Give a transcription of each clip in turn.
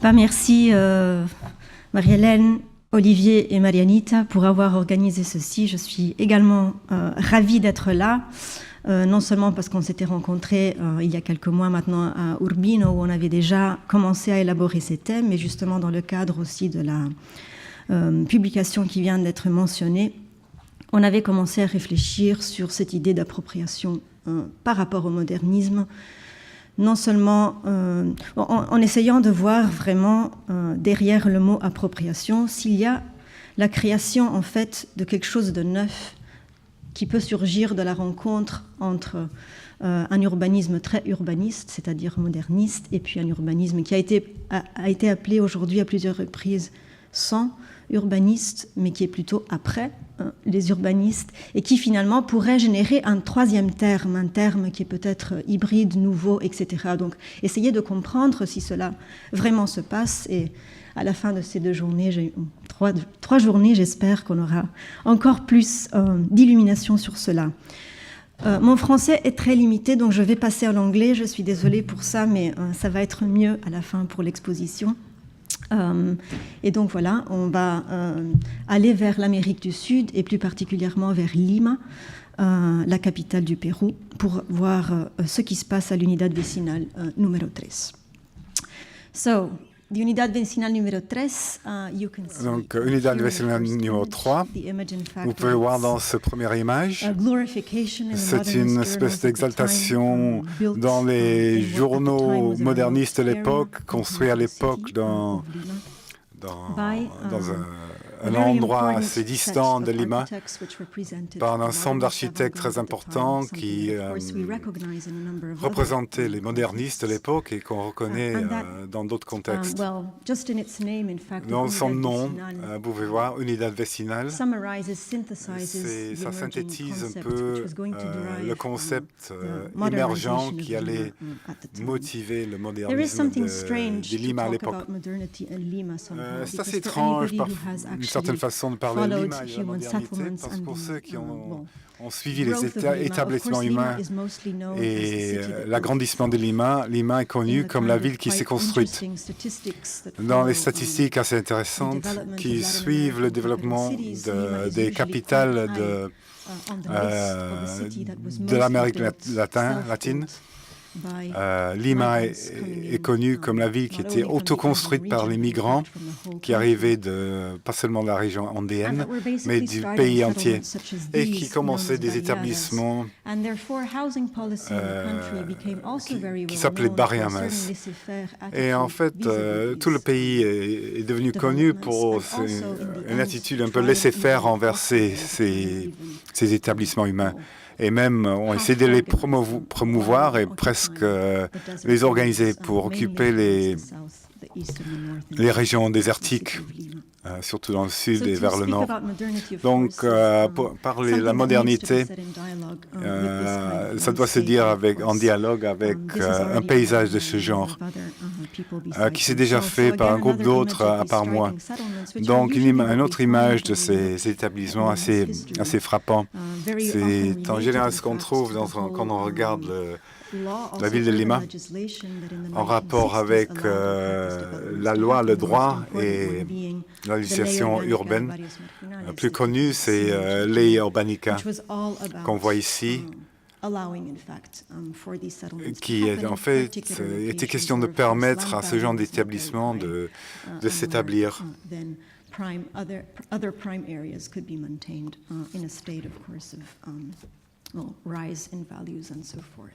pas merci Marie-Hélène, Olivier et Marianita pour avoir organisé ceci. Je suis également ravie d'être là, non seulement parce qu'on s'était rencontrés il y a quelques mois maintenant à Urbino, où on avait déjà commencé à élaborer ces thèmes, mais justement dans le cadre aussi de la publication qui vient d'être mentionnée, on avait commencé à réfléchir sur cette idée d'appropriation par rapport au modernisme, non seulement en essayant de voir vraiment derrière le mot appropriation s'il y a la création en fait de quelque chose de neuf qui peut surgir de la rencontre entre un urbanisme très urbaniste, c'est-à-dire moderniste, et puis un urbanisme qui a été appelé aujourd'hui à plusieurs reprises sans urbaniste, mais qui est plutôt après les urbanistes, et qui finalement pourrait générer un troisième terme, un terme qui est peut-être hybride, nouveau, etc. Donc, essayer de comprendre si cela vraiment se passe, et à la fin de ces trois journées, j'espère qu'on aura encore plus d'illumination sur cela. Mon français est très limité, donc je vais passer à l'anglais, je suis désolée pour ça, mais ça va être mieux à la fin pour l'exposition. Et donc voilà, on va aller vers l'Amérique du Sud et plus particulièrement vers Lima, la capitale du Pérou, pour voir ce qui se passe à l'Unidad Vecinal numéro 3. So, the Unidad Vecinal numéro 3, you can see. Donc, Unidad Vecinal numéro 3, vous pouvez voir dans cette première image, c'est une espèce d'exaltation dans les journaux modernistes de l'époque, construits à l'époque dans un endroit assez distant de Lima, par un ensemble d'architectes très importants qui représentaient les modernistes de l'époque et qu'on reconnaît dans d'autres contextes. Dans son nom, vous pouvez voir Unidad Vecinal, ça synthétise un peu le concept émergent qui allait motiver le modernisme de Lima à l'époque. C'est assez étrange, d'une certaine façon, de parler de Lima et de la modernité, parce que pour ceux qui ont suivi les établissements humains et l'agrandissement de Lima, Lima est connue comme la ville qui s'est construite. Dans les statistiques assez intéressantes qui suivent le développement des capitales de l'Amérique latine, Lima est connue comme la ville qui était autoconstruite par les migrants qui arrivaient pas seulement de la région andéenne, mais du pays entier, et qui commençaient des établissements qui s'appelaient barriamas. Et en fait, tout le pays est devenu connu pour une attitude un peu laissez-faire envers ces établissements humains. Et même ont essayé de les promouvoir et presque les organiser pour occuper les régions désertiques, surtout dans le sud et vers le nord. Donc, pour parler de la modernité, ça doit se dire en dialogue avec un paysage de ce genre, qui s'est déjà fait par un groupe d'autres à part moi. Donc, une autre image de ces établissements assez frappant. C'est en général ce qu'on trouve quand on regarde la ville de Lima, en rapport avec la loi, le droit et la législation urbaine. La plus connue, c'est Ley Urbanica, qu'on voit ici, qui en fait était question de permettre à ce genre d'établissement de s'établir. Other prime areas could be maintained in a state, of course, of rise in values and so forth.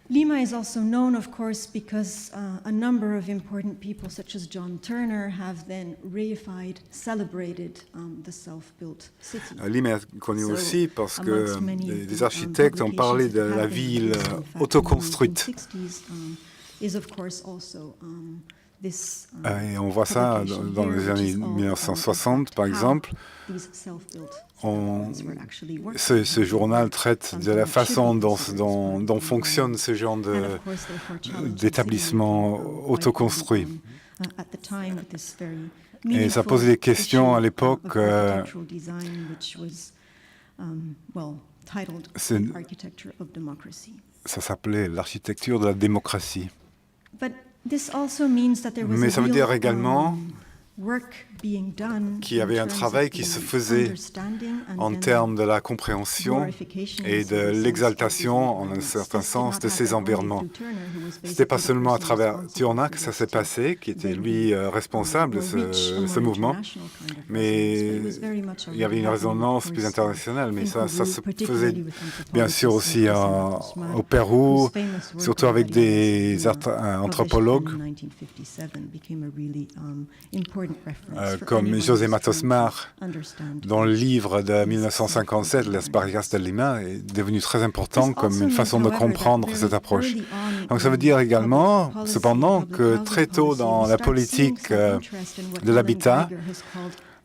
Lima is also known, of course, because a number of important people, such as John Turner, have then reified, celebrated the self-built city. Lima est connu aussi parce que des architectes ont parlé de la ville autoconstruite. Et on voit ça dans les années 1960, par exemple. Ce journal traite de la façon dont fonctionne ce genre d'établissement autoconstruit. Et ça pose des questions à l'époque. Ça s'appelait l'architecture de la démocratie. Mais ça veut dire également qu'il y avait un travail qui se faisait en termes de la compréhension et de l'exaltation, en un certain sens, de ces environnements. Ce n'était pas seulement à travers Turner que ça s'est passé, qui était lui responsable de ce mouvement, mais il y avait une résonance plus internationale, mais ça se faisait bien sûr aussi au Pérou, surtout avec des anthropologues comme José Matos Mar, dont le livre de 1957, Las Barricas de Lima, est devenu très important comme une façon de comprendre cette approche. Donc ça veut dire également, cependant, que très tôt dans la politique de l'habitat,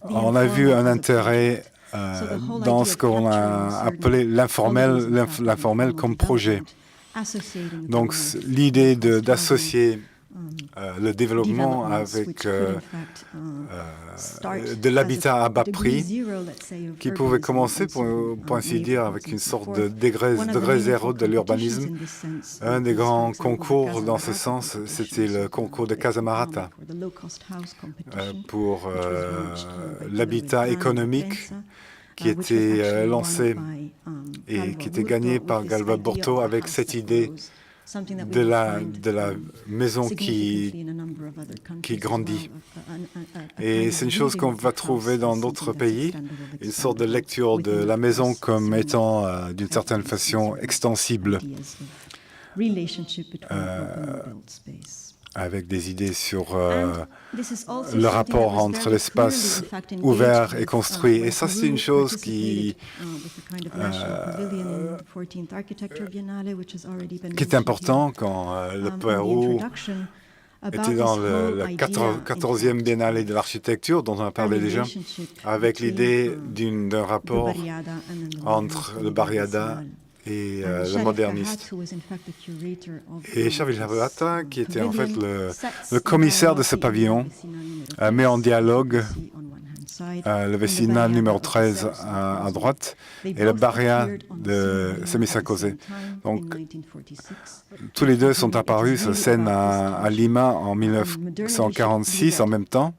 on a vu un intérêt dans ce qu'on a appelé l'informel comme projet. Donc l'idée d'associer le développement avec de l'habitat à bas prix, qui pouvait commencer, pour ainsi dire, avec une sorte de degré zéro de l'urbanisme. Un des grands concours dans ce sens, c'était le concours de Casamarata pour l'habitat économique, qui était lancé et qui était gagné par Galva Borto avec cette idée de la maison qui grandit. Et c'est une chose qu'on va trouver dans d'autres pays, une sorte de lecture de la maison comme étant d'une certaine façon extensible, avec des idées sur le rapport entre l'espace ouvert et construit. Et ça, c'est une chose qui est importante quand le Pérou était dans la 14e biennale de l'architecture, dont on a parlé déjà, avec l'idée d'un rapport entre le Barriada et le moderniste. Et Xavi Barriada, qui était en fait le commissaire de ce pavillon, met en dialogue le Vecinal numéro 13 à droite et le Barria de Semicacosé. Donc, tous les deux sont apparus sur scène à Lima en 1946 en même temps.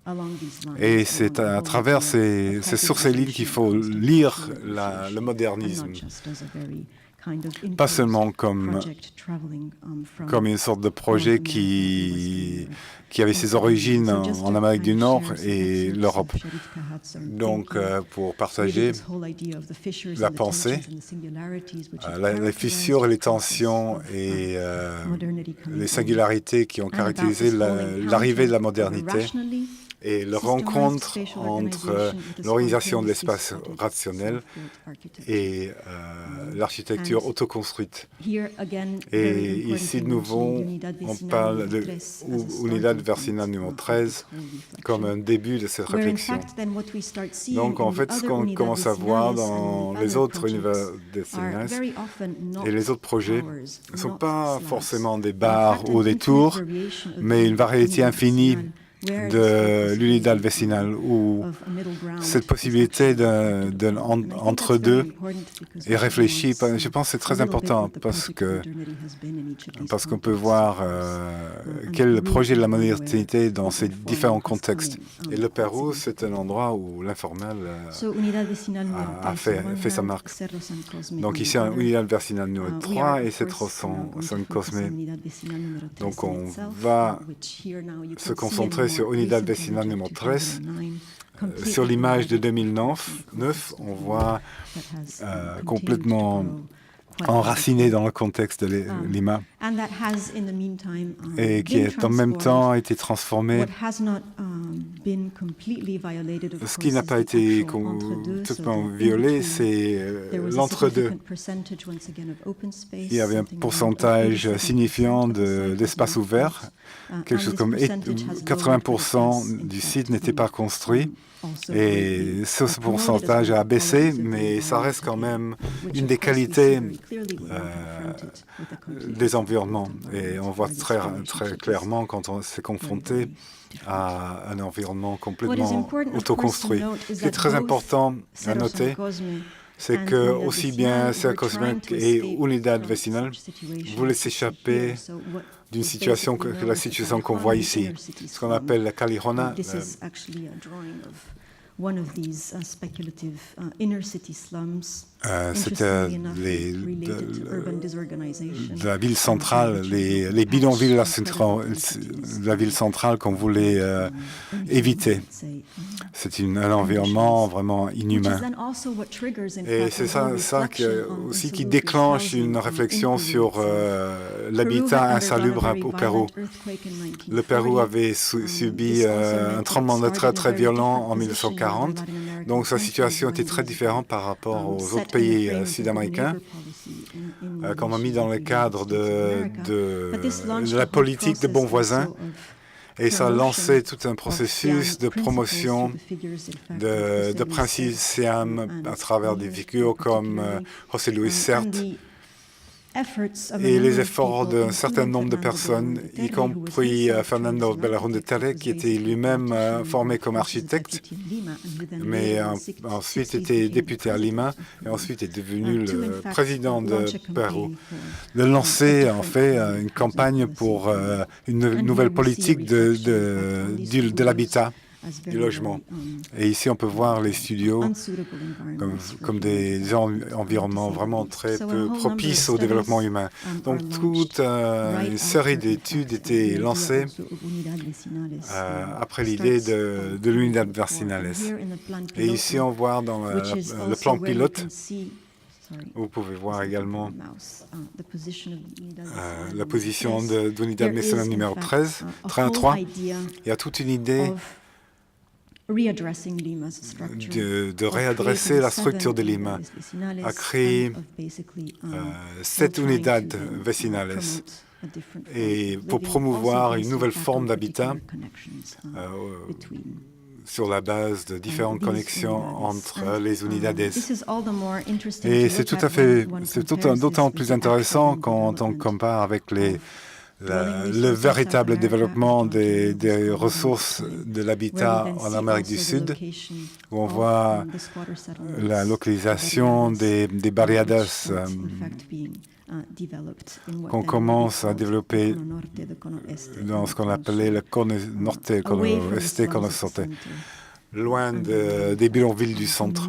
Et c'est à travers sur ces lignes qu'il faut lire le modernisme. Pas seulement comme une sorte de projet qui avait ses origines en Amérique du Nord et l'Europe. Donc, pour partager la pensée, les fissures et les tensions et les singularités qui ont caractérisé l'arrivée de la modernité, et la rencontre entre l'organisation de l'espace rationnel et l'architecture autoconstruite. Et ici, de nouveau, on parle de Unidad Vecinal numéro 13 comme un début de cette réflexion. Donc, en fait, ce qu'on commence à voir dans les autres univers vecinales et les autres projets ne sont pas forcément des bars ou des tours, mais une variété infinie de l'unidad vecinal, où cette possibilité entre deux est réfléchie. Je pense que c'est très important parce qu'on peut voir quel est le projet de la modernité dans ces différents contextes. Et le Pérou, c'est un endroit où l'informel a fait sa marque. Donc ici, un unidad vecinal numéro 3 et Cerro San Cosme. Donc on va se concentrer sur Unidad Vecinal numéro 13. Sur l'image de 2009, on voit complètement enraciné dans le contexte de Lima et qui est en même temps été transformé. Ce qui n'a pas été complètement violé, c'est l'entre-deux. Il y avait un pourcentage signifiant d'espace ouvert, quelque chose comme 80% du site n'était pas construit. Et ce pourcentage a baissé, mais ça reste quand même une des qualités des environnements. Et on voit très, très clairement quand on s'est confronté à un environnement complètement autoconstruit. Ce qui est très important à noter, c'est que aussi bien Cerco Cement et Unidad Vecinal voulaient s'échapper d'une situation que la situation qu'on voit ici, ce qu'on appelle la Calirona. C'était de la ville centrale, les bidonvilles de la ville centrale qu'on voulait éviter. C'est un environnement vraiment inhumain. Et c'est ça aussi qui déclenche une réflexion sur l'habitat insalubre au Pérou. Le Pérou avait subi un tremblement de terre très violent en 1940, donc sa situation était très différente par rapport aux autres pays sud-américains, qu'on a mis dans le cadre de la politique de bons voisins. Et ça a lancé tout un processus de promotion de principes SIAM à travers des figures comme José Luis Sert et les efforts d'un certain nombre de personnes, y compris Fernando Belaúnde Terry, qui était lui-même formé comme architecte, mais ensuite était député à Lima et ensuite est devenu le président de Pérou, de lancer en fait une campagne pour une nouvelle politique de l'habitat, du logement. Et ici, on peut voir les studios comme des environnements vraiment très peu propices au développement humain. Donc, toute une série d'études étaient lancées après l'idée de l'Unidad Vecinales. Et ici, on voit dans le plan pilote, vous pouvez voir également la position d'Unidad Vecinales numéro 3. Il y a toute une idée de réadresser la structure de Lima, à créer 7 unidades vecinales et pour promouvoir une nouvelle forme d'habitat sur la base de différentes connexions entre les unidades. Et c'est d'autant plus intéressant quand on compare avec le véritable développement des ressources de l'habitat en Amérique du Sud, où on voit la localisation des barriadas qu'on commence à développer dans ce qu'on appelait le Cono Norte, Cono Este, Cono Sorte, loin des bidonvilles du centre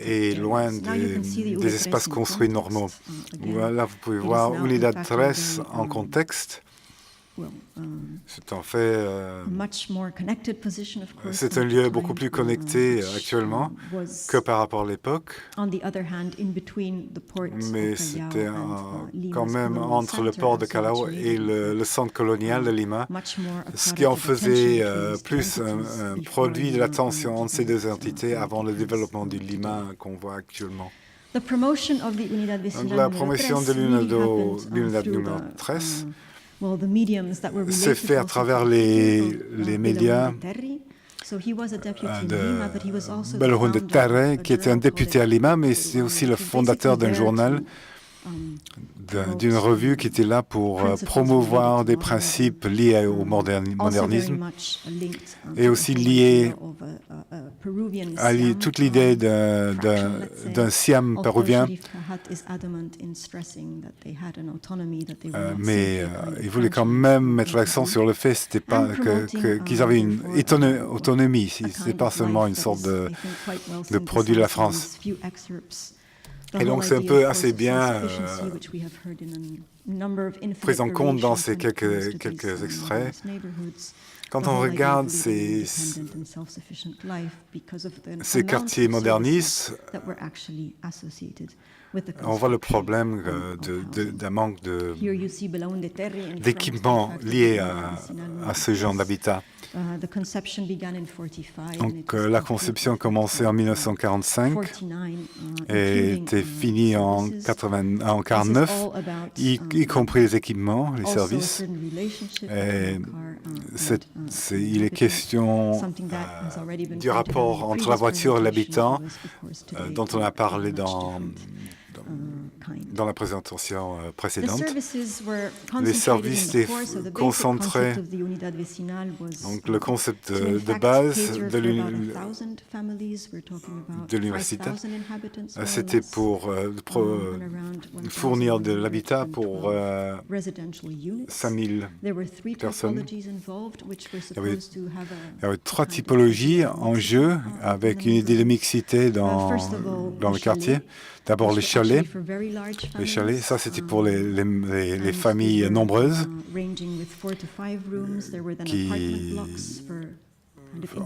et loin des espaces construits normaux. Voilà, vous pouvez voir Unidad 13 en contexte. C'est en fait c'est un lieu beaucoup plus connecté actuellement que par rapport à l'époque, mais c'était quand même entre le port de Callao et le centre colonial de Lima, ce qui en faisait plus un produit de la tension entre ces deux entités avant le développement du Lima qu'on voit actuellement. Donc, la promotion de l'Unidad numéro 13 c'est fait à travers les médias de Belaúnde Terry, qui était un député à Lima, mais c'est aussi le fondateur d'un journal, d'une revue qui était là pour promouvoir des principes liés au modernisme et aussi liés à toute l'idée d'un SIAM péruvien. Mais il voulait quand même mettre l'accent sur le fait qu'ils avaient une autonomie, ce n'est pas seulement une sorte de produit de la France. Et donc, c'est un peu assez bien pris en compte dans ces quelques extraits. Quand on regarde ces quartiers modernistes, on voit le problème d'un manque d'équipements liés à ce genre d'habitat. Donc la conception commençait en 1945 et était finie en 1949, y compris les équipements, les services. Et il est question du rapport entre la voiture et l'habitant, dont on a parlé dans dans la présentation précédente. Les services étaient concentrés. Donc le concept de base de l'université, c'était pour fournir de l'habitat pour 5000 personnes. Il y avait 3 typologies en jeu avec une idée de mixité dans le quartier. D'abord les chalets. Les chalets, ça c'était pour les familles nombreuses qui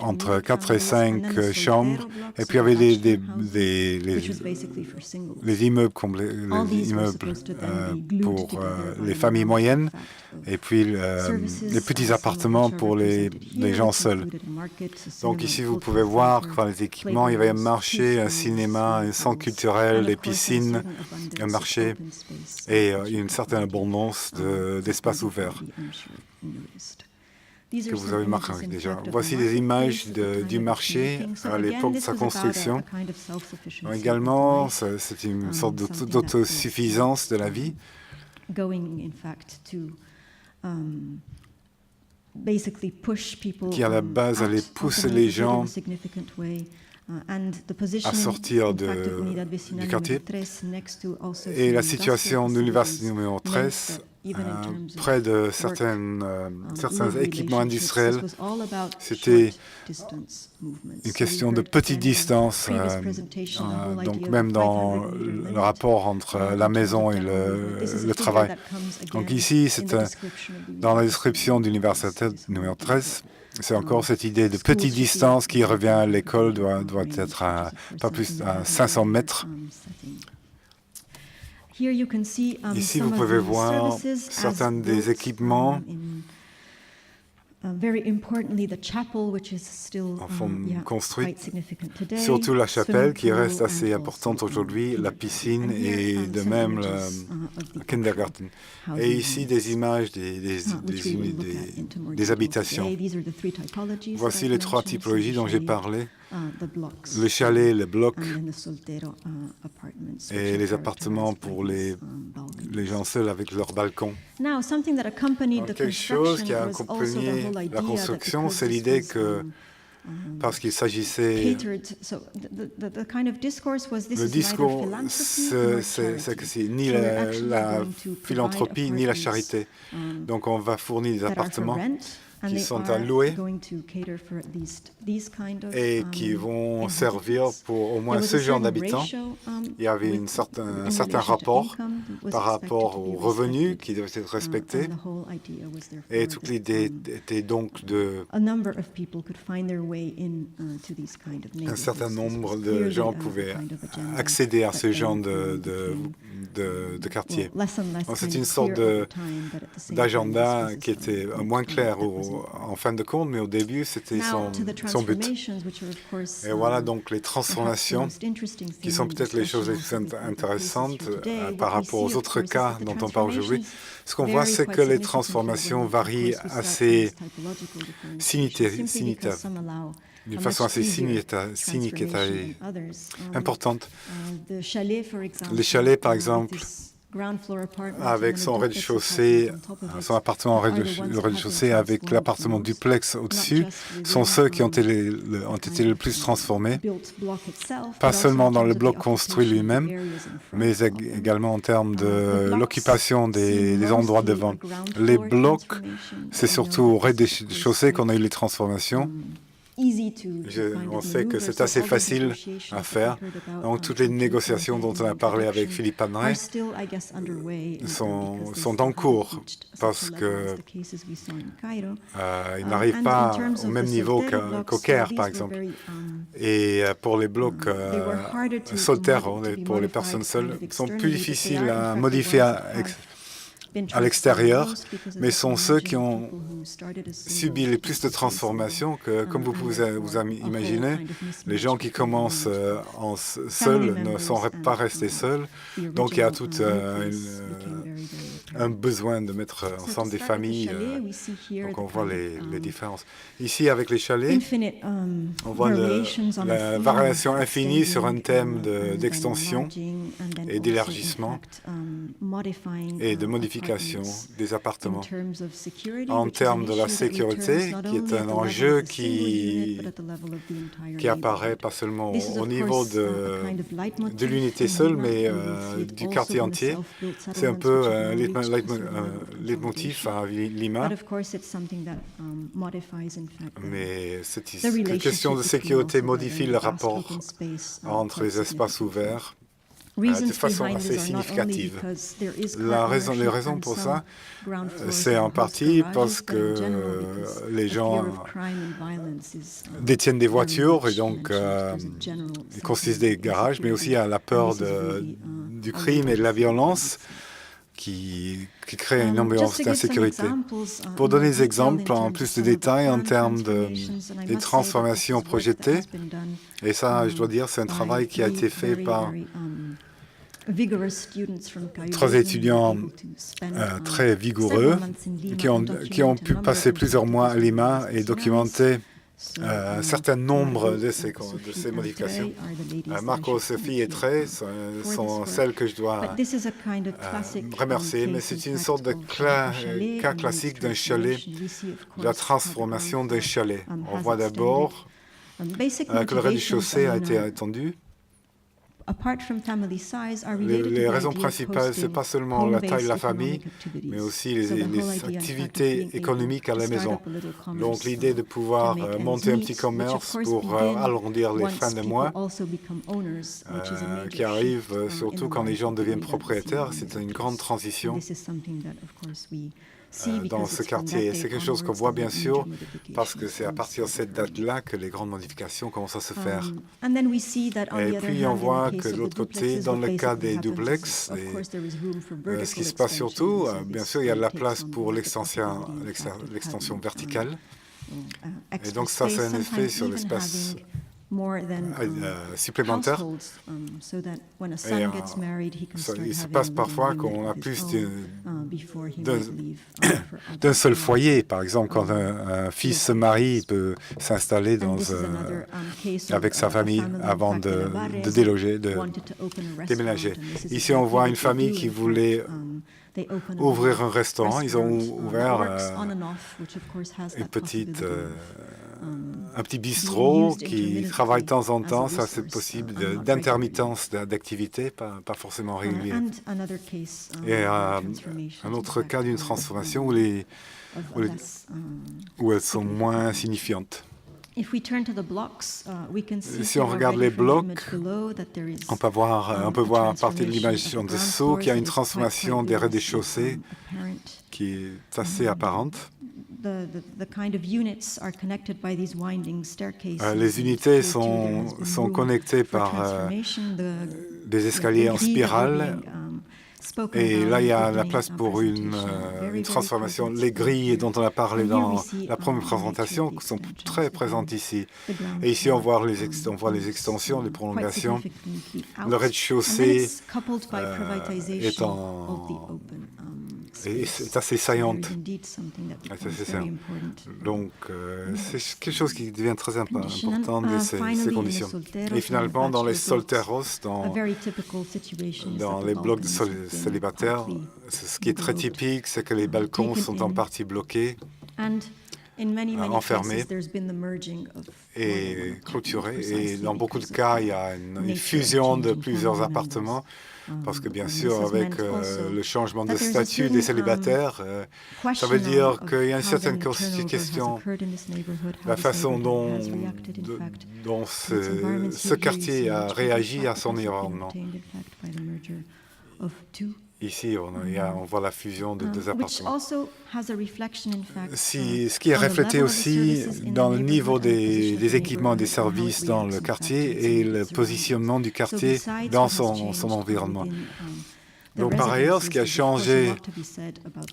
entre 4 et 5 chambres. Et puis il y avait les immeubles pour les familles moyennes. Et puis les petits appartements pour les gens seuls. Donc ici, vous pouvez voir que par les équipements, il y avait un marché, un cinéma, un centre culturel, des piscines, un marché et une certaine abondance d'espaces ouverts que vous avez marqué déjà. Voici des images du marché à l'époque de sa construction. Également, c'est une sorte d'autosuffisance de la vie. Qui à la base allait pousser les gens à sortir du quartier. Et la situation de l'université numéro 13, près de certains équipements industriels, c'était une question de petite distance, donc même dans le rapport entre la maison et le travail. Donc ici, c'est dans la description de l'université numéro 13, c'est encore cette idée de petite distance qui revient. L'école doit être pas plus à 500 mètres. Ici, vous pouvez voir certains des équipements en forme construite, surtout la chapelle qui reste assez importante aujourd'hui, la piscine et de même le kindergarten. Et ici, des images des habitations. Voici les 3 typologies dont j'ai parlé. Le chalet, le bloc et les appartements pour les gens seuls avec leur balcon. Quelque chose qui a accompagné la construction, c'est l'idée que, parce qu'il s'agissait... Le discours, c'est que c'est ni la philanthropie ni la charité. Donc on va fournir des appartements qui sont à louer et qui vont servir pour au moins ce genre d'habitants. Il y avait un certain rapport par rapport aux revenus qui devaient être respectés. Et toute l'idée était donc un certain nombre de gens pouvaient accéder à ce genre de quartier. C'est une sorte d'agenda qui était moins clair en fin de compte, mais au début, c'était son but. Et voilà donc les transformations qui sont peut-être les choses les plus intéressantes par rapport aux autres cas dont on parle aujourd'hui. Ce qu'on voit, c'est que les transformations varient assez d'une façon assez significative, importante. Les chalets, par exemple, avec son rez-de-chaussée, son appartement au rez-de-chaussée avec l'appartement duplex au-dessus, sont ceux qui ont été le plus transformés, pas seulement dans le bloc construit lui-même, mais également en termes de l'occupation des endroits devant. Les blocs, c'est surtout au rez-de-chaussée qu'on a eu les transformations. On sait que c'est assez facile à faire. Donc, toutes les négociations dont on a parlé avec Philippe Panray sont en cours parce qu'ils n'arrivent pas au même niveau qu'au Caire, par exemple. Et pour les blocs solitaires, pour les personnes seules, sont plus difficiles à modifier à l'extérieur, mais sont ceux qui ont subi les plus de transformations que, comme vous pouvez vous imaginer, les gens qui commencent seuls ne sont pas restés seuls. Donc il y a toute un besoin de mettre ensemble des familles. Donc on voit les différences. Ici, avec les chalets, on voit la variation infinie sur un thème d'extension et d'élargissement et de modification des appartements. En termes de la sécurité, qui est un enjeu qui apparaît pas seulement au niveau de l'unité seule, mais du quartier entier. C'est un peu un leitmotiv à Lima. Mais cette question de sécurité modifie le rapport entre les espaces ouverts de façon assez significative. Les raisons pour ça, c'est en partie parce que les gens détiennent des voitures et donc ils construisent des garages, mais aussi à la peur du crime et de la violence qui crée une ambiance d'insécurité. Pour donner des exemples en plus de détails en termes des transformations projetées, et ça, je dois dire, c'est un travail qui a été fait par 3 étudiants très vigoureux qui ont pu passer plusieurs mois à Lima et documenter un certain nombre de ces modifications. Marco, Sophie et Trey sont celles que je dois remercier, mais c'est une sorte de cas classique d'un chalet, de la transformation d'un chalet. On voit d'abord que le rez-de-chaussée a été étendu. Les raisons principales, ce n'est pas seulement la taille de la famille, mais aussi les activités économiques à la maison. Donc l'idée de pouvoir monter un petit commerce pour arrondir les fins de mois, qui arrive surtout quand les gens deviennent propriétaires, c'est une grande transition dans ce quartier. C'est quelque chose qu'on voit bien sûr, parce que c'est à partir de cette date-là que les grandes modifications commencent à se faire. Et puis on voit que de l'autre côté, dans le cas des duplex, ce qui se passe surtout, bien sûr, il y a de la place pour l'extension verticale. Et donc ça, c'est un effet sur l'espace supplémentaire. Et, il se passe parfois qu'on a plus d'un seul foyer. Par exemple, quand un fils se marie, il peut s'installer avec sa famille avant de déménager. Ici, on voit une famille qui voulait ouvrir un restaurant. Ils ont ouvert un petit bistrot qui travaille de temps en temps. Ça, c'est possible d'intermittence d'activité, pas forcément régulière. Et un autre cas d'une transformation où elles sont moins signifiantes. Si on regarde les blocs, on peut voir à partir de l'image en dessous qu'il y a une transformation des rez-de-chaussée qui est assez apparente. Les unités sont connectées par des escaliers en spirale. Et là, il y a la place pour une transformation. Les grilles dont on a parlé dans la première présentation sont très présentes ici. Et ici, on voit les extensions, les prolongations. Le rez-de-chaussée est assez saillante. Donc, c'est quelque chose qui devient très important de ces conditions. Et finalement, dans les solteros, dans les blocs de célibataires, ce qui est très typique, c'est que les balcons sont en partie bloqués, enfermés et clôturés. Et dans beaucoup de cas, il y a une fusion de plusieurs appartements. Parce que bien sûr, avec le changement de statut des célibataires, ça veut dire qu'il y a une certaine question, la façon dont ce quartier a réagi à son environnement. Ici, on voit la fusion de 2 appartements. Ce qui est reflété aussi dans le niveau des équipements et des services dans le quartier et le positionnement du quartier dans son environnement. Donc, par ailleurs, ce qui a changé,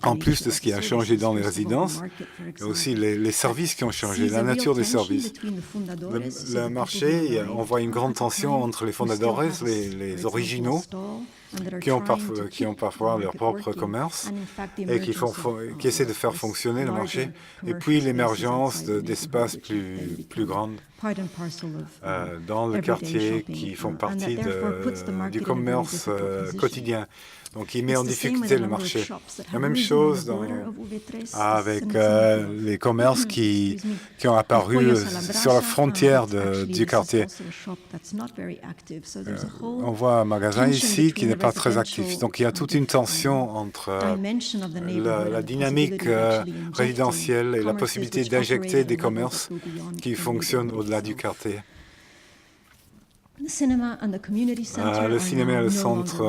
en plus de ce qui a changé dans les résidences, il y a aussi les services qui ont changé, la nature des services. Le marché, on voit une grande tension entre les fundadores, les originaux, qui ont parfois leur propre commerce et qui essaient de faire fonctionner le marché. Et puis l'émergence d'espaces plus grands dans le quartier qui font partie du commerce quotidien. Donc, il met en difficulté le marché. La même chose avec les commerces qui ont apparu sur la frontière du quartier. On voit un magasin ici qui n'est pas très actif. Donc, il y a toute une tension entre la dynamique résidentielle et la possibilité d'injecter des commerces qui fonctionnent au-delà du quartier. Le cinéma et le centre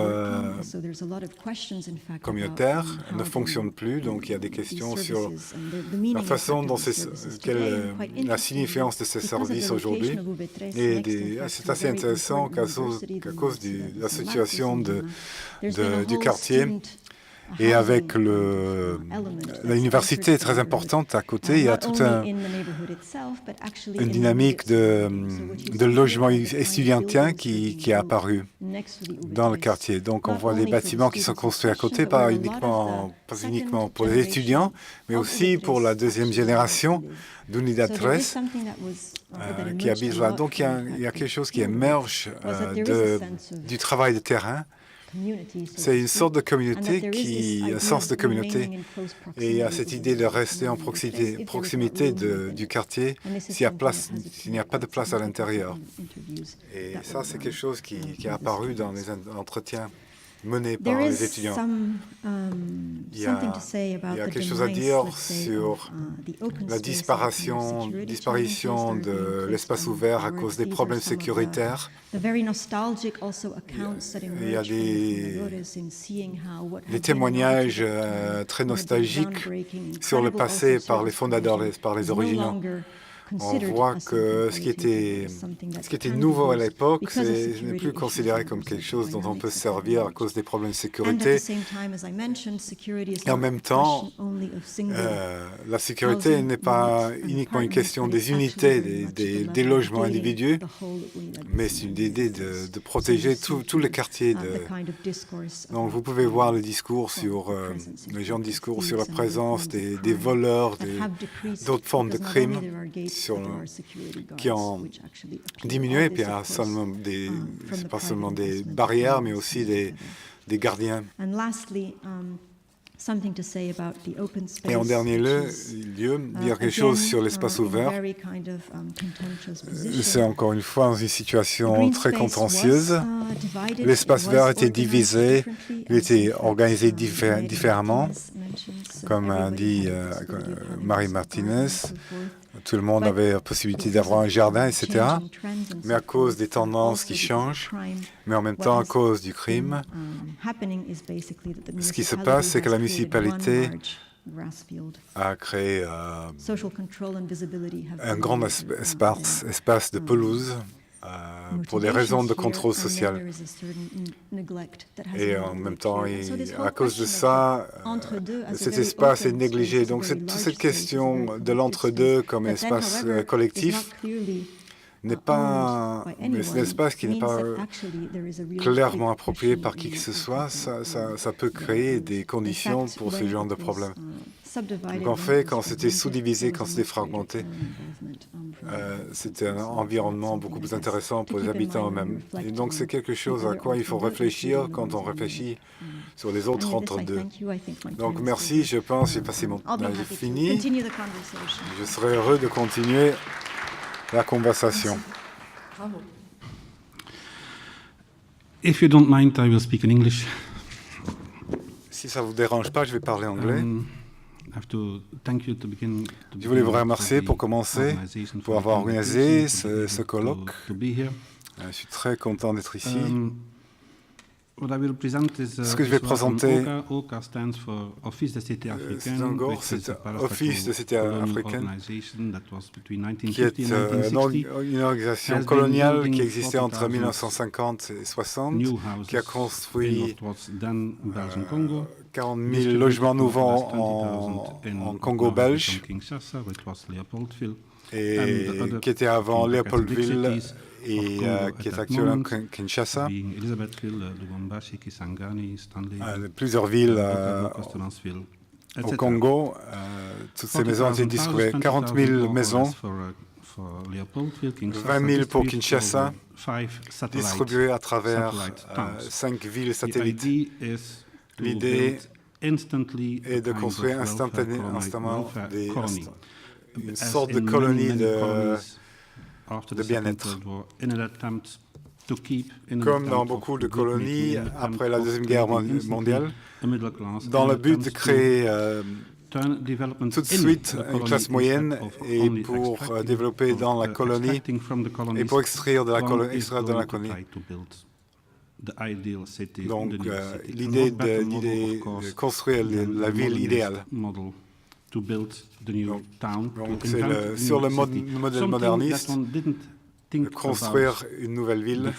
communautaire ne fonctionnent plus, donc il y a des questions sur la façon dont la signification de ces services aujourd'hui. Et c'est assez intéressant qu'à cause de la situation du quartier, et avec l'université très importante à côté, il y a toute une dynamique de logement étudiantin qui est apparue dans le quartier. Donc on voit des bâtiments qui sont construits à côté, pas uniquement pour les étudiants, mais aussi pour la deuxième génération d'Unidad 13 qui habite là. Donc il y a quelque chose qui émerge du travail de terrain. C'est une sorte de communauté un sens de communauté. Et il y a cette idée de rester en proximité du quartier s'il n'y a pas de place à l'intérieur. Et ça, c'est quelque chose qui est apparu dans les entretiens menés par les étudiants. Il y a quelque chose à dire sur la disparition de l'espace ouvert à cause des problèmes sécuritaires. Il y a des témoignages très nostalgiques sur le passé par les fondateurs, par les originaux. On voit que ce qui était nouveau à l'époque, n'est plus considéré comme quelque chose dont on peut se servir à cause des problèmes de sécurité. Et en même temps, la sécurité n'est pas uniquement une question des unités, des logements individuels, mais c'est une idée de protéger tout le quartier. Donc vous pouvez voir le discours les gens discours sur la présence des voleurs, d'autres formes de crimes qui ont diminué, puis c'est pas seulement des barrières, mais aussi des gardiens. Et en dernier lieu, dire quelque chose sur l'espace ouvert. C'est encore une fois une situation très contentieuse. L'espace vert était divisé, il était organisé différemment, comme a dit Marie Martinez. Tout le monde avait la possibilité d'avoir un jardin, etc. Mais à cause des tendances qui changent, mais en même temps à cause du crime, ce qui se passe, c'est que la municipalité a créé un grand espace de pelouse pour des raisons de contrôle social. Et en même temps, à cause de ça, cet espace est négligé. Donc toute cette question de l'entre-deux comme espace collectif n'est pas un espace qui n'est pas clairement approprié par qui que ce soit. Ça peut créer des conditions pour ce genre de problème. Donc en fait, quand c'était sous-divisé, quand c'était fragmenté, c'était un environnement beaucoup plus intéressant pour les habitants eux-mêmes. Et donc c'est quelque chose à quoi il faut réfléchir quand on réfléchit sur les autres entre-deux. Donc merci, je pense, j'ai passé mon temps, j'ai fini. Je serai heureux de continuer la conversation. If you don't mind, I will speak in English. Si ça ne vous dérange pas, je vais parler anglais. Je voulais vous remercier pour commencer, pour avoir organisé ce colloque. Je suis très content d'être ici. Ce que je vais présenter, Zangor, c'est Office de Cité africaine, qui est une organisation coloniale qui existait entre 1950 et 1960, qui a construit 40 000 logements nouveaux en Congo belge, et qui était avant Léopoldville et qui est actuellement Kinshasa. Plusieurs villes au Congo. Toutes ces maisons ont été distribuées. 40 000 maisons, 20 000 pour Kinshasa, distribuées à travers 5 villes satellites. L'idée est de construire instantanément une sorte de colonie de bien-être. Comme dans beaucoup de colonies après la Deuxième Guerre mondiale, dans le but de créer tout de suite une classe moyenne et pour développer dans la colonie et pour extraire de la colonie. Donc, l'idée de construire la ville idéale. Donc, c'est sur le modèle moderniste, de construire une nouvelle ville,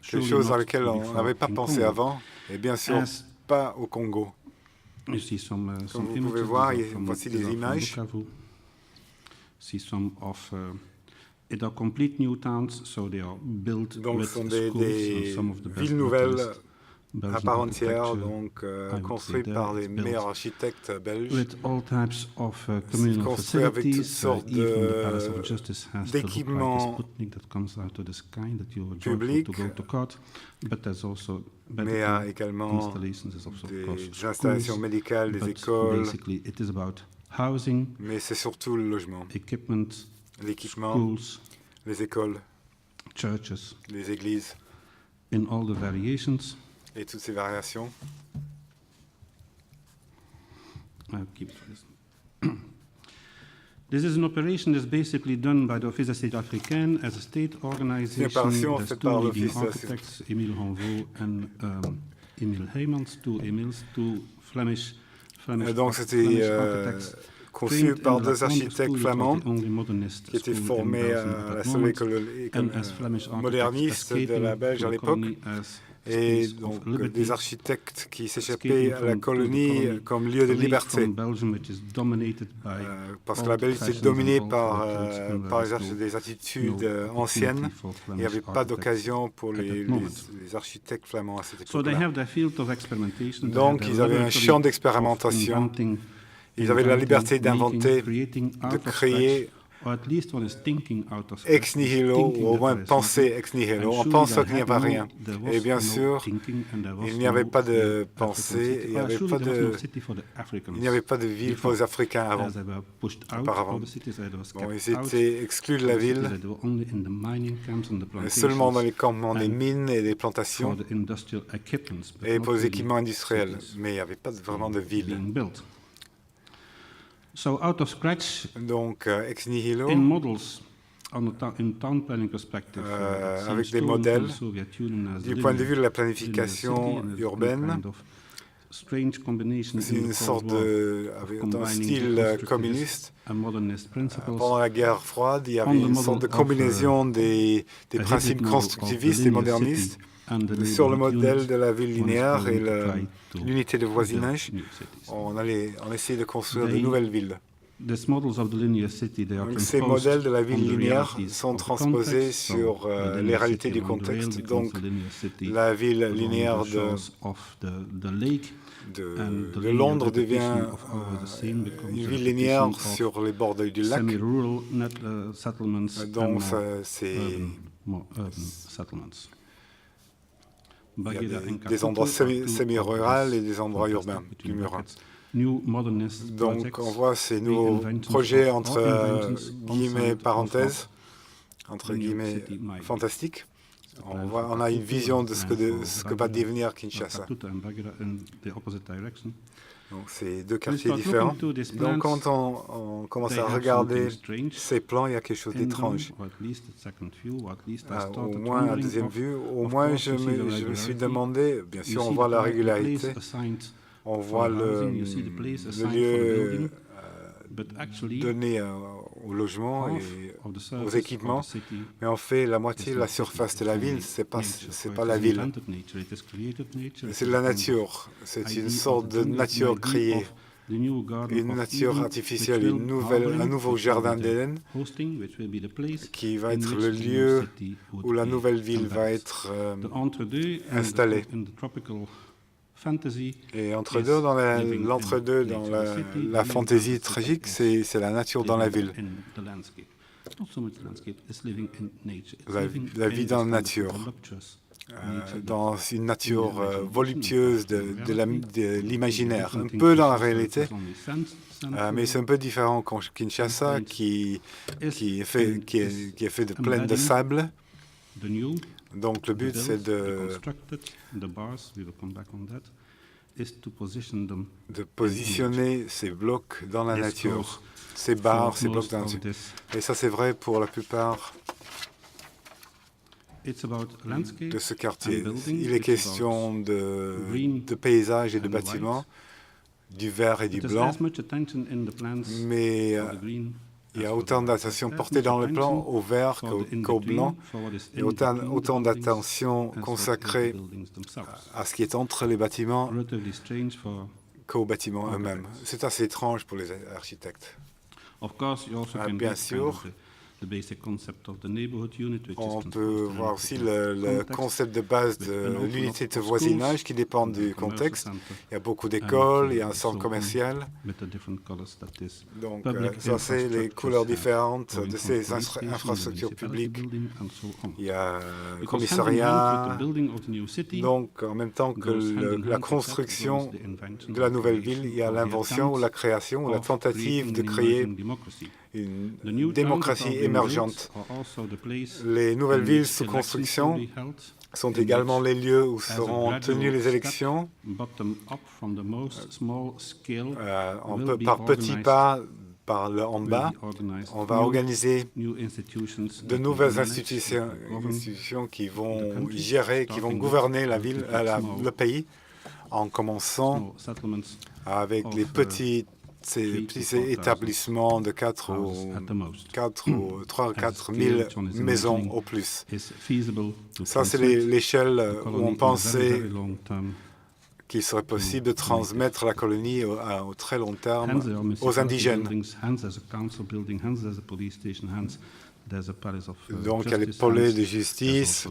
quelque chose à laquelle on n'avait pas pensé avant, et bien sûr pas au Congo. Comme vous pouvez voir, voici des images. Donc, ce sont des villes nouvelles à part entière, donc construites par les meilleurs architectes belges. Construits avec toutes sortes d'équipements publics, mais il y a également des installations médicales, des écoles. Mais c'est surtout le logement, l'équipement, les écoles, les églises, et toutes ces variations. This is an operation that's basically done by the Office d'État africaine as a state organization. That's two leading architects, Emile Honveau and Emile Heymans, two Flemish donc c'était conçu par deux architectes flamands qui étaient formés à la seule école moderniste de la Belge à l'époque. Et donc des architectes qui s'échappaient à la colonie comme lieu de liberté. Parce que la Belgique était dominée par des attitudes anciennes. Il n'y avait pas d'occasion pour les architectes flamands à cette époque-là. Donc ils avaient un champ d'expérimentation. Ils avaient la liberté d'inventer, de créer ex nihilo, ou au moins penser ex nihilo, en pensant qu'il n'y avait rien. Et bien sûr, il n'y avait pas de pensée, il n'y avait pas de ville pour les Africains auparavant. Bon, ils étaient exclus de la ville, seulement dans les campements des mines et des plantations, et pour les équipements industriels. Mais il n'y avait pas vraiment de ville. So out of scratch, donc ex nihilo, avec des modèles du point de vue de la planification urbaine. C'est une sorte d'un style communiste. Pendant la guerre froide, il y avait une sorte de combinaison des principes constructivistes et modernistes sur le modèle de la ville linéaire et l'unité de voisinage. On essayait de construire de nouvelles villes. Donc, ces modèles de la ville linéaire sont transposés sur les réalités du contexte. Donc, la ville linéaire de Londres devient une ville linéaire sur les bords du lac. Donc, c'est il y a des endroits semi-ruraux et des endroits urbains, plus murins. Donc, on voit ces nouveaux projets entre guillemets parenthèses, entre guillemets fantastiques. On a une vision de ce que va devenir Kinshasa. Donc, c'est deux quartiers différents. Donc, quand on commence à regarder ces plans, il y a quelque chose d'étrange. Au moins, à deuxième vue, au moins, je me suis demandé, bien sûr, on voit la régularité, on voit le lieu donné au logement et aux équipements, mais on fait la moitié de la surface de la ville, c'est pas la ville. C'est de la nature, c'est une sorte de nature créée. une nature artificielle, un nouveau jardin d'Éden qui va être le lieu où la nouvelle ville va être installée. Et l'entre-deux dans la fantaisie tragique, c'est la nature dans la ville. La vie dans la nature. Dans une nature voluptueuse de l'imaginaire, un peu dans la réalité, mais c'est un peu différent qu'en Kinshasa, qui est fait de plaine de sable. Donc le but, c'est de positionner ces blocs dans la nature, ces barres, ces blocs dans la nature. Et ça, c'est vrai pour la plupart de ce quartier. Il est question de paysages et de bâtiments, du vert et du blanc, mais il y a autant d'attention portée dans le plan au vert qu'au blanc, et autant d'attention consacrée à ce qui est entre les bâtiments qu'aux bâtiments eux-mêmes. C'est assez étrange pour les architectes. Bien sûr, on peut voir aussi le concept de base de l'unité de voisinage qui dépend du contexte. Il y a beaucoup d'écoles, il y a un centre commercial. Donc ça, c'est les couleurs différentes de ces infrastructures publiques. Il y a le commissariat. Donc en même temps que la construction de la nouvelle ville, il y a l'invention ou la création ou la tentative de créer une démocratie émergente. Les nouvelles villes sous construction sont également les lieux où seront tenues les élections, par petits pas, par le en bas. On va organiser de nouvelles institutions qui vont gérer, qui vont gouverner la ville, le pays, en commençant avec les petits établissements de 3 ou 4 000 maisons au plus. Ça, c'est l'échelle où on pensait qu'il serait possible de transmettre la colonie au très long terme aux indigènes. Donc, il y a les palais de justice,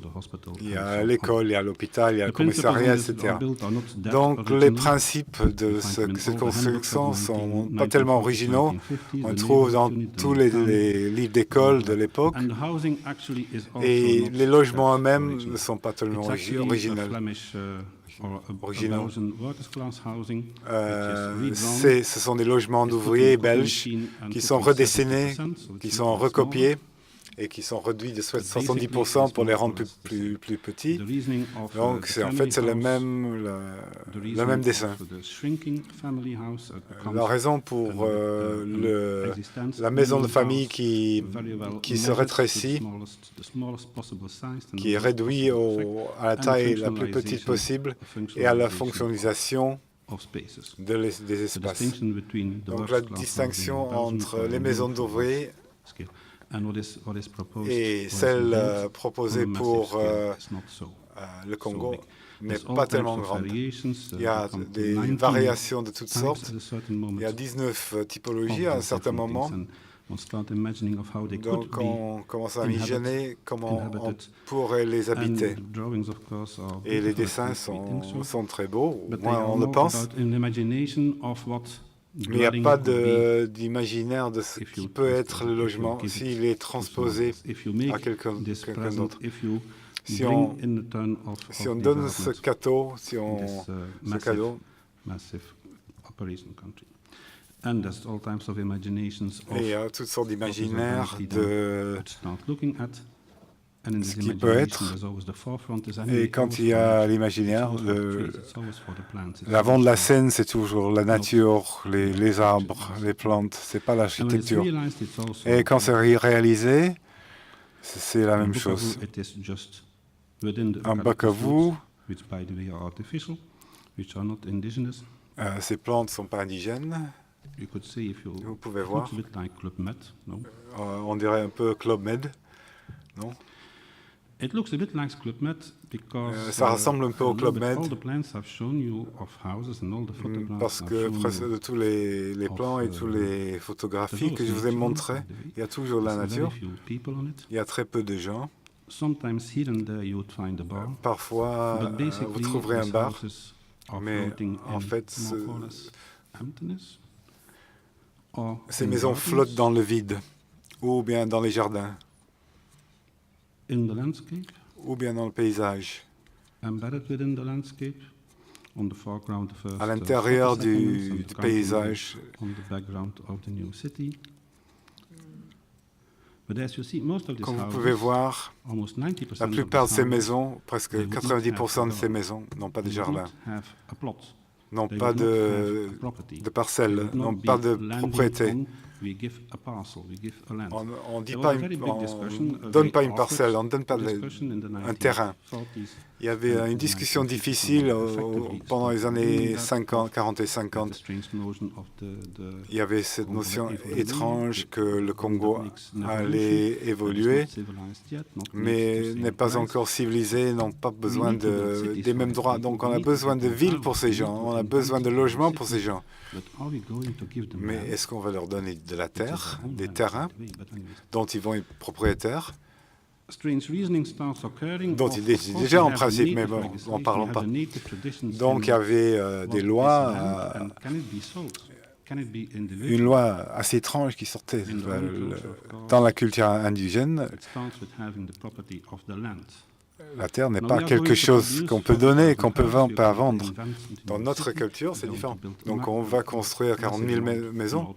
il y a l'école, il y a l'hôpital, il y a le commissariat, etc. Donc, les principes de cette construction ne sont pas tellement originaux. On trouve dans tous les livres d'école de l'époque. Et les logements eux-mêmes ne sont pas tellement originaux. Ce sont des logements d'ouvriers belges qui sont redessinés, qui sont recopiés et qui sont réduits de 70% pour les rendre plus petits. Donc, en fait, c'est le même dessin. La raison pour la maison de famille qui se rétrécit, qui est réduite à la taille la plus petite possible et à la fonctionnalisation des espaces. Donc, la distinction entre les maisons d'ouvriers et celle proposée pour le Congo n'est pas tellement grande. Il y a des variations de toutes sortes. Il y a 19 typologies à un certain moment. Donc on commence à imaginer comment on pourrait les habiter. Et les dessins sont très beaux, au moins on le pense. Mais il n'y a pas d'imaginaire de ce qui peut être le logement s'il est transposé à quelqu'un d'autre. Si on donne ce cadeau, et il y a toutes sortes d'imaginaires de ce qui peut être. Et quand il y a l'imaginaire, l'avant de la scène, c'est toujours la nature, les arbres, les plantes, c'est pas l'architecture. Et quand c'est réalisé, c'est la même chose. En Bukavu, ces plantes ne sont pas indigènes. Vous pouvez voir. On dirait un peu Club Med, non? Ça ressemble un peu au Club Med, parce que presque de tous les plans et tous les photographies que je vous ai montrées, il y a toujours la nature, il y a très peu de gens. Parfois, vous trouverez un bar, mais en fait, ces maisons flottent dans le vide, ou bien dans les jardins, ou bien dans le paysage. À l'intérieur du paysage, comme vous pouvez voir, la plupart de ces maisons, presque 90% de ces maisons, n'ont pas de jardin, n'ont pas de parcelles, n'ont pas de propriété. On ne donne pas une parcelle, on ne donne pas un terrain. Il y avait une discussion difficile pendant les années 40 et 50. Il y avait cette notion étrange que le Congo allait évoluer, mais n'est pas encore civilisé, n'ont pas besoin des mêmes droits. Donc on a besoin de villes pour ces gens, on a besoin de logements pour ces gens. Mais est-ce qu'on va leur donner de la terre, des terrains dont ils vont être propriétaires, dont ils décident déjà en principe, mais bon, n'en parlons pas. Donc il y avait des lois, une loi assez étrange qui sortait dans la culture indigène. La terre n'est pas quelque chose qu'on peut donner, qu'on peut pas vendre. Dans notre culture, c'est différent. Donc on va construire 40 000 maisons.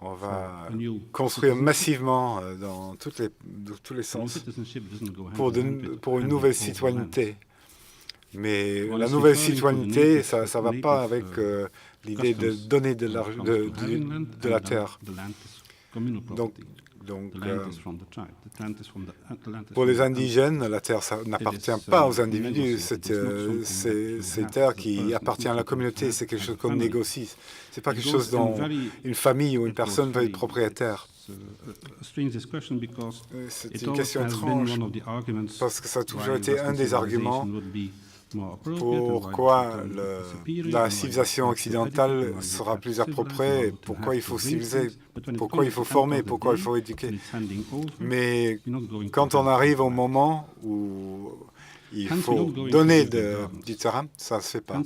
On va construire massivement dans tous les sens pour une nouvelle citoyenneté. Mais la nouvelle citoyenneté, ça ne va pas avec l'idée de donner de la terre. Donc, pour les indigènes, la terre n'appartient pas aux individus. C'est une terre qui appartient à la communauté. C'est quelque chose qu'on négocie. Ce n'est pas quelque chose dont une famille ou une personne peut être propriétaire. C'est une question étrange parce que ça a toujours été un des arguments pourquoi la civilisation occidentale sera plus appropriée, pourquoi il faut civiliser, pourquoi il faut former, pourquoi il faut éduquer. Mais quand on arrive au moment où il faut donner du terrain, ça ne se fait pas.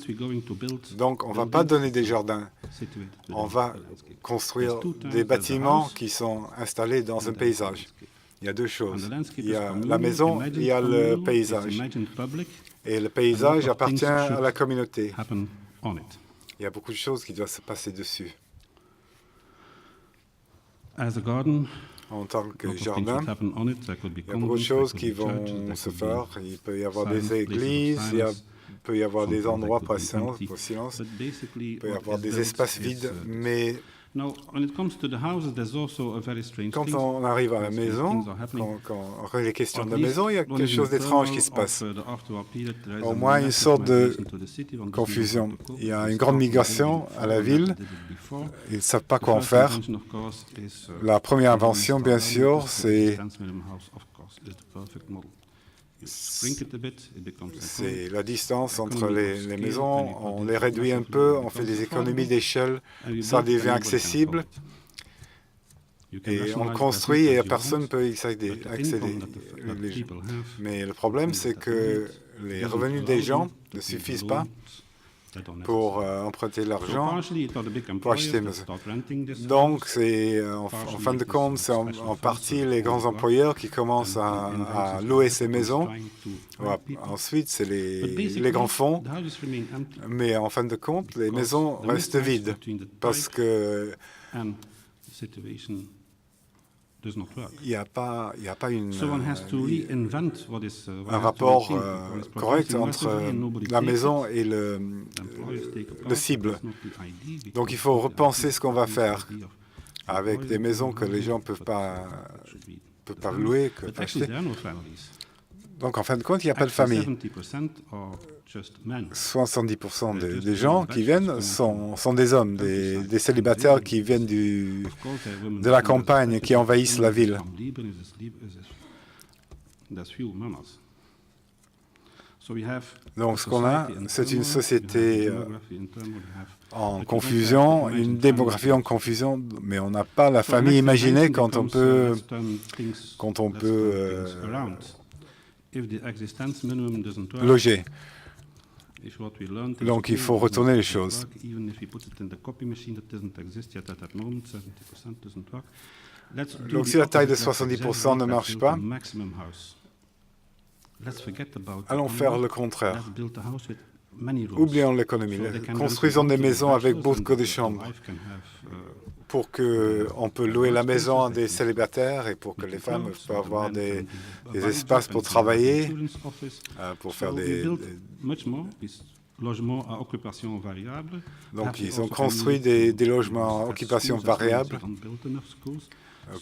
Donc on ne va pas donner des jardins, on va construire des bâtiments qui sont installés dans un paysage. Il y a deux choses, il y a la maison, il y a le paysage. Et le paysage appartient à la communauté. Il y a beaucoup de choses qui doivent se passer dessus. En tant que jardin, il y a beaucoup de choses qui vont se faire. Il peut y avoir des églises, il peut y avoir des endroits pour silence, il peut y avoir des espaces vides, mais quand on arrive à la maison, quand on regarde les questions de la maison, il y a quelque chose d'étrange qui se passe. Au moins une sorte de confusion. Il y a une grande migration à la ville. Ils ne savent pas quoi en faire. La première invention, bien sûr, c'est la distance entre les maisons. On les réduit un peu, on fait des économies d'échelle, ça devient accessible. Et on construit et personne ne peut y accéder. Mais le problème, c'est que les revenus des gens ne suffisent pas pour emprunter l'argent pour acheter une maison. Donc, en fin de compte, c'est en partie les grands employeurs qui commencent à louer ces maisons. Ensuite, c'est les grands fonds. Mais en fin de compte, les maisons restent vides parce que il n'y a pas un rapport correct entre la maison et le cible. Donc il faut repenser ce qu'on va faire avec des maisons que les gens ne peuvent pas louer, que pas acheter. Donc en fin de compte, il n'y a pas de famille. 70% des gens qui viennent sont des hommes, des célibataires qui viennent de la campagne, qui envahissent la ville. Donc ce qu'on a, c'est une société en confusion, une démographie en confusion, mais on n'a pas la famille imaginée quand on peut loger. Donc il faut retourner les choses. Donc si la taille de 70% ne marche pas, allons faire le contraire. Oublions l'économie. Construisons des maisons avec beaucoup de chambres pour qu'on peut louer la maison à des célibataires et pour que les femmes puissent avoir des espaces pour travailler, pour faire des logements à occupation variable. Donc, ils ont construit des logements à occupation variable.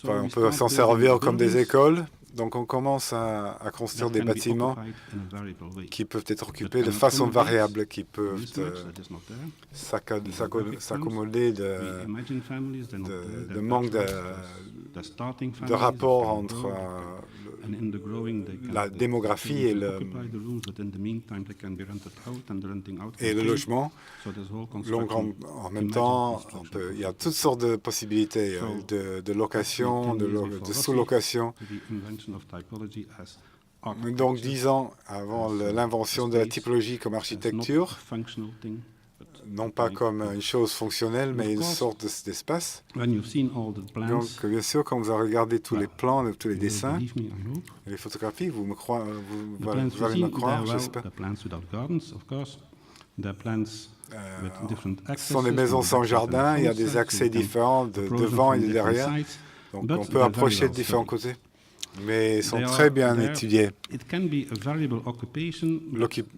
On peut s'en servir comme des écoles. Donc, on commence à construire des bâtiments qui peuvent être occupés de façon variable, qui peuvent s'accommoder de manque de rapport entre la démographie et le logement. Donc, en même temps, il y a toutes sortes de possibilités de location, de sous-location. Donc, 10 ans avant l'invention de la typologie comme architecture, non pas comme une chose fonctionnelle, mais une sorte d'espace. Donc, bien sûr, quand vous avez regardé tous les plans, tous les dessins, les photographies, vous allez me croire, j'espère. Ce sont des maisons sans jardin, il y a des accès différents de devant et de derrière. Donc, on peut approcher de différents côtés. Mais ils sont très bien étudiés.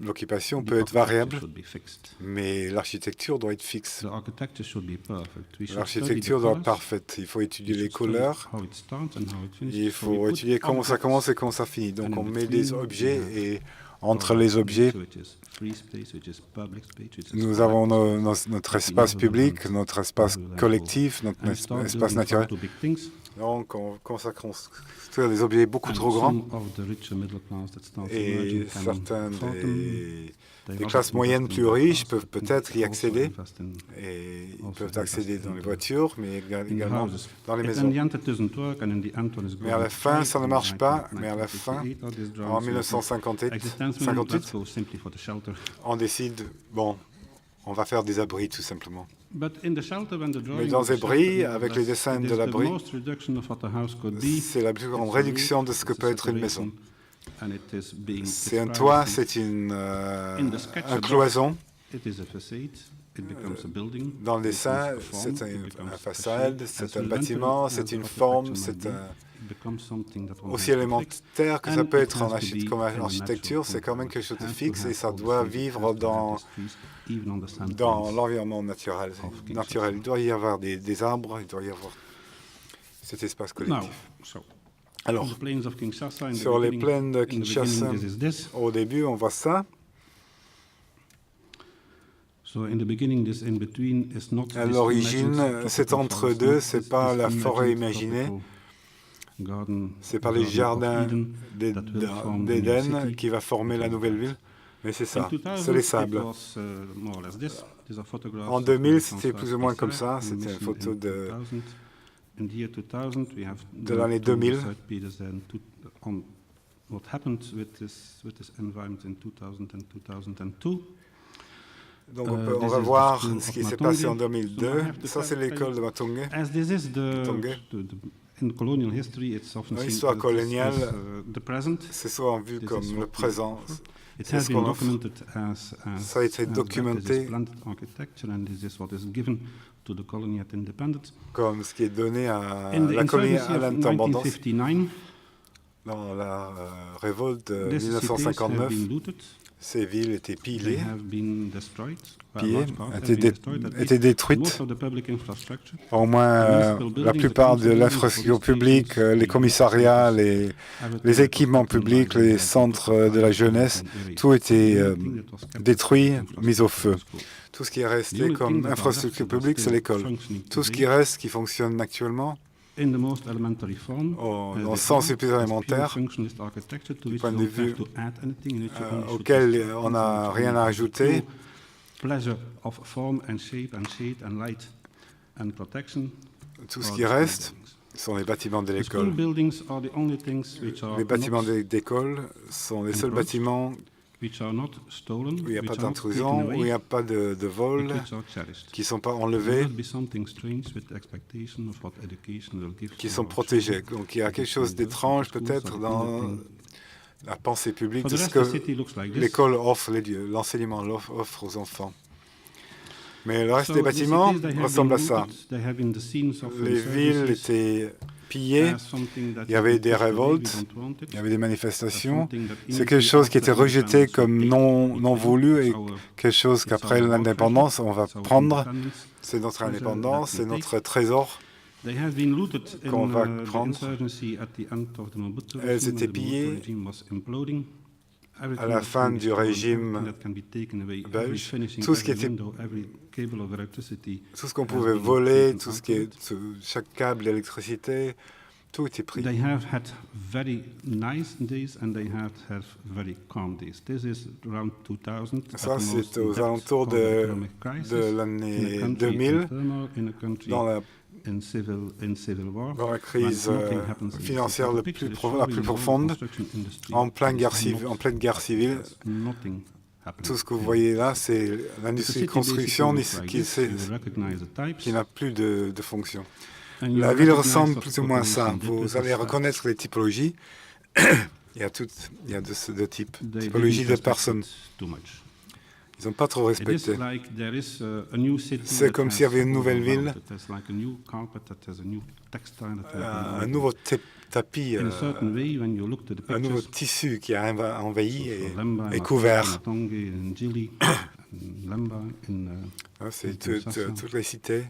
L'occupation peut être variable, mais l'architecture doit être fixe. L'architecture doit être parfaite. Il faut étudier les couleurs, il faut étudier comment ça commence et comment ça finit. Donc on met des objets et entre les objets, nous avons notre espace public, notre espace collectif, notre espace naturel. Donc, on commence à construire des objets beaucoup trop grands et certains des classes moyennes plus riches peuvent peut-être y accéder et ils peuvent accéder dans les voitures, mais également dans les maisons. Mais à la fin, ça ne marche pas. Mais à la fin, en 1958, on décide, bon, on va faire des abris tout simplement. Mais dans les abris, avec les dessins de l'abri, c'est la plus grande réduction de ce que peut être une maison. C'est un toit, c'est une cloison. Dans le dessin, c'est une façade, c'est un bâtiment, c'est une forme, c'est aussi élémentaire que ça peut être comme architecture, c'est quand même quelque chose de fixe et ça doit vivre dans l'environnement naturel. Il doit y avoir des arbres, il doit y avoir cet espace collectif. Alors, sur les plaines de Kinshasa, au début, on voit ça. À l'origine, cet entre-deux, ce n'est pas la forêt imaginée. Ce n'est pas les jardins d'Éden qui va former la nouvelle ville, mais c'est ça, c'est les sables. En 2000, c'était plus ou moins comme ça, c'était une photo de l'année 2000. Donc on va voir ce qui s'est passé en 2002. Ça, c'est l'école de Matonge. Dans l'histoire coloniale, c'est souvent vu comme le présent. Ça a été documenté comme ce qui est donné à la colonie à l'indépendance. Dans la révolte de 1959, ces villes étaient pillées, étaient détruites. Au moins, la plupart de l'infrastructure publique, les commissariats, les équipements publics, les centres de la jeunesse, tout était détruit, mis au feu. Tout ce qui est resté comme infrastructure publique, c'est l'école. Tout ce qui reste, qui fonctionne actuellement, dans le sens le plus élémentaire, du point de vue auquel on n'a rien à ajouter. Tout ce qui reste sont les bâtiments de l'école. Les bâtiments d'école sont les seuls bâtiments où il n'y a pas d'intrusion, où il n'y a pas de vol, qui ne sont pas enlevés, qui sont protégés. Donc il y a quelque chose d'étrange peut-être dans la pensée publique de ce que l'école offre, l'enseignement offre aux enfants. Mais le reste des bâtiments ressemble à ça. Les villes étaient pillées, il y avait des révoltes, il y avait des manifestations. C'est quelque chose qui était rejeté comme non voulu et quelque chose qu'après l'indépendance, on va prendre. C'est notre indépendance, c'est notre trésor qu'on va prendre. Elles étaient pillées à la fin du régime belge. Tout ce qu'on pouvait voler, chaque câble d'électricité, tout était pris. Ça, c'est aux alentours de l'année 2000, dans la crise financière la plus profonde, en pleine guerre civile. Tout ce que vous voyez là, c'est l'industrie de construction qui n'a plus de fonction. La ville ressemble plus ou moins à ça. Vous allez reconnaître les typologies. Il y a deux types. Typologie de personnes. Ils n'ont pas trop respecté. C'est comme s'il y avait une nouvelle ville, un nouveau tapis, un nouveau tissu qui a envahi et couvert. C'est toutes les cités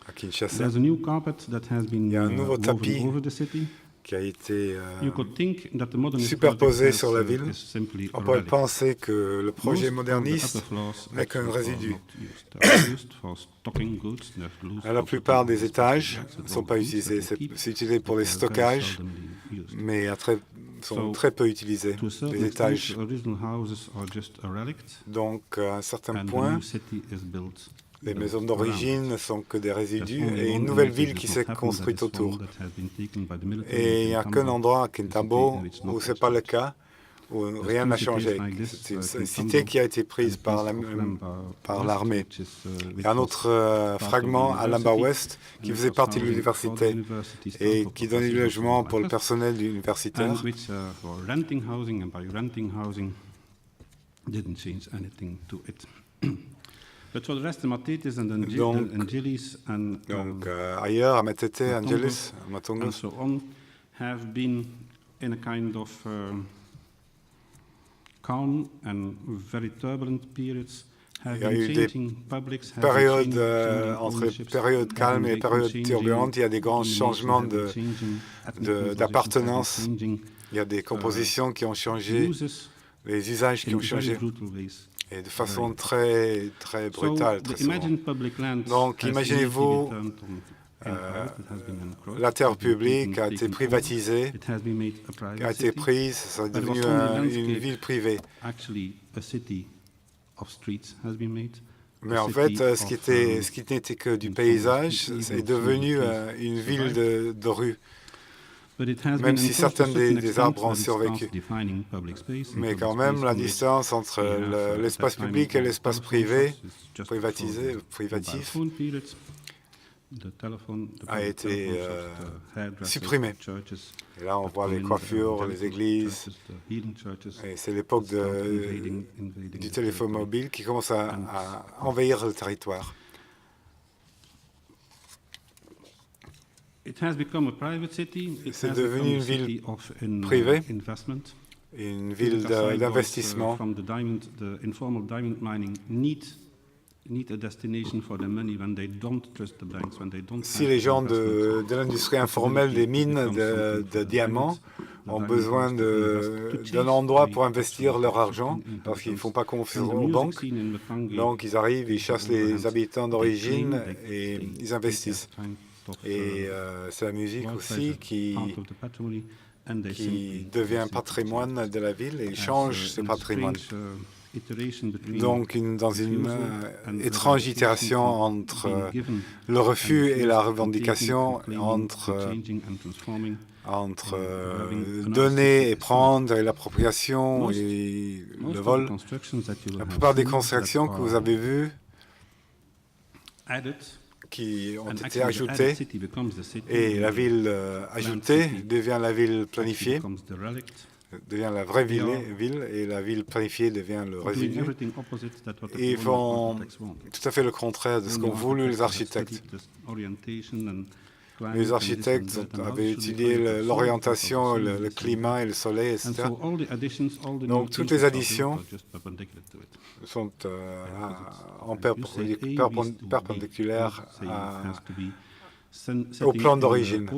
à Kinshasa. Il y a un nouveau tapis qui a été superposé sur la ville. On pourrait penser que le projet moderniste n'est qu'un résidu. La plupart des étages ne sont pas utilisés. C'est utilisé pour les stockages, mais sont très peu utilisés, les étages. Donc, à un certain point, les maisons d'origine ne sont que des résidus et une nouvelle ville qui s'est construite autour. Et il n'y a qu'un endroit à Kintabo où ce n'est pas le cas, où rien n'a changé. C'est une cité qui a été prise par l'armée. Il y a un autre fragment à Lamba Ouest qui faisait partie de l'université et qui donnait du logement pour le personnel universitaire. Donc ailleurs, à Matete, Angelis, à Matongo, have been in a kind of calm and very turbulent periods. Il y a eu des périodes entre périodes calmes et périodes turbulentes. Il y a des grands changements d'appartenance. Il y a des compositions qui ont changé, les usages qui ont changé. Et de façon très brutale, très souvent. Donc, imaginez-vous, la terre publique a été privatisée, a été prise, ça est devenu une ville privée. Mais en fait, ce qui n'était que du paysage, c'est devenu une ville de rue. Même si certains des arbres ont survécu. Mais quand même, la distance entre l'espace public et l'espace privé, privatif, a été supprimée. Et là, on voit les coiffures, les églises. Et c'est l'époque du téléphone mobile qui commence à envahir le territoire. C'est devenu une ville privée, une ville d'investissement. Si les gens de l'industrie informelle des mines de diamants ont besoin d'un endroit pour investir leur argent, parce qu'ils ne font pas confiance aux banques, donc ils arrivent, ils chassent les habitants d'origine et ils investissent. Et c'est la musique aussi qui devient patrimoine de la ville et change ce patrimoine. Donc, dans une étrange itération entre le refus et la revendication, entre donner et prendre, et l'appropriation et le vol. La plupart des constructions que vous avez vues qui ont été ajoutées, et la ville ajoutée devient la ville planifiée, devient la vraie ville, et la ville planifiée devient le résidu. Et ils font tout à fait le contraire de ce qu'ont voulu les architectes. Les architectes avaient étudié l'orientation, le climat et le soleil, etc. Donc toutes les additions sont perpendiculaires au plan d'origine.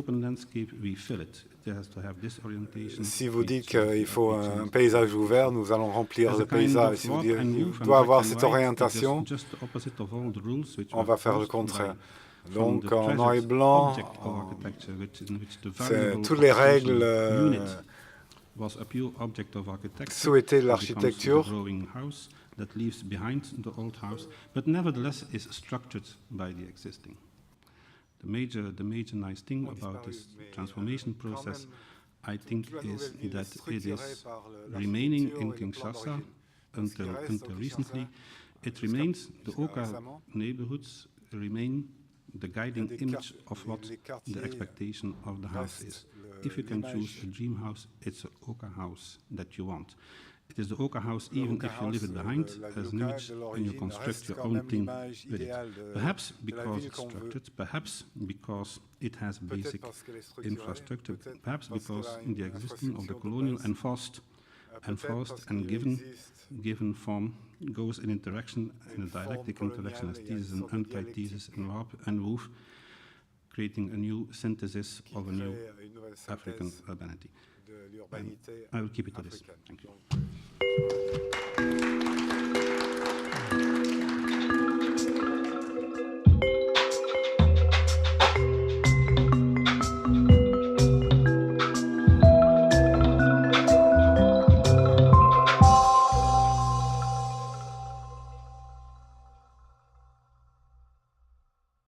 Si vous dites qu'il faut un paysage ouvert, nous allons remplir le paysage. Si vous dites qu'il doit avoir cette orientation, on va faire le contraire. Donc, en noir et blanc, toutes les règles souhaitées de l'architecture that leaves behind the old house, but nevertheless is structured by the existing. The major nice thing about this transformation process, I think, is that it is remaining in Kinshasa until recently. It remains, the Oka neighborhoods remain the guiding image of what the expectation of the house is. If you can choose a dream house, it's an Oka house that you want. It is the Oka house even if you leave it behind as an image and you construct your own thing with it. Perhaps because it's structured, perhaps because it has basic infrastructure, perhaps because the existence of the colonial enforced and given form goes in interaction, in a dialectic interaction as thesis and antithesis and woof, creating a new synthesis of a new African urbanity. I will keep it to this. Thank you.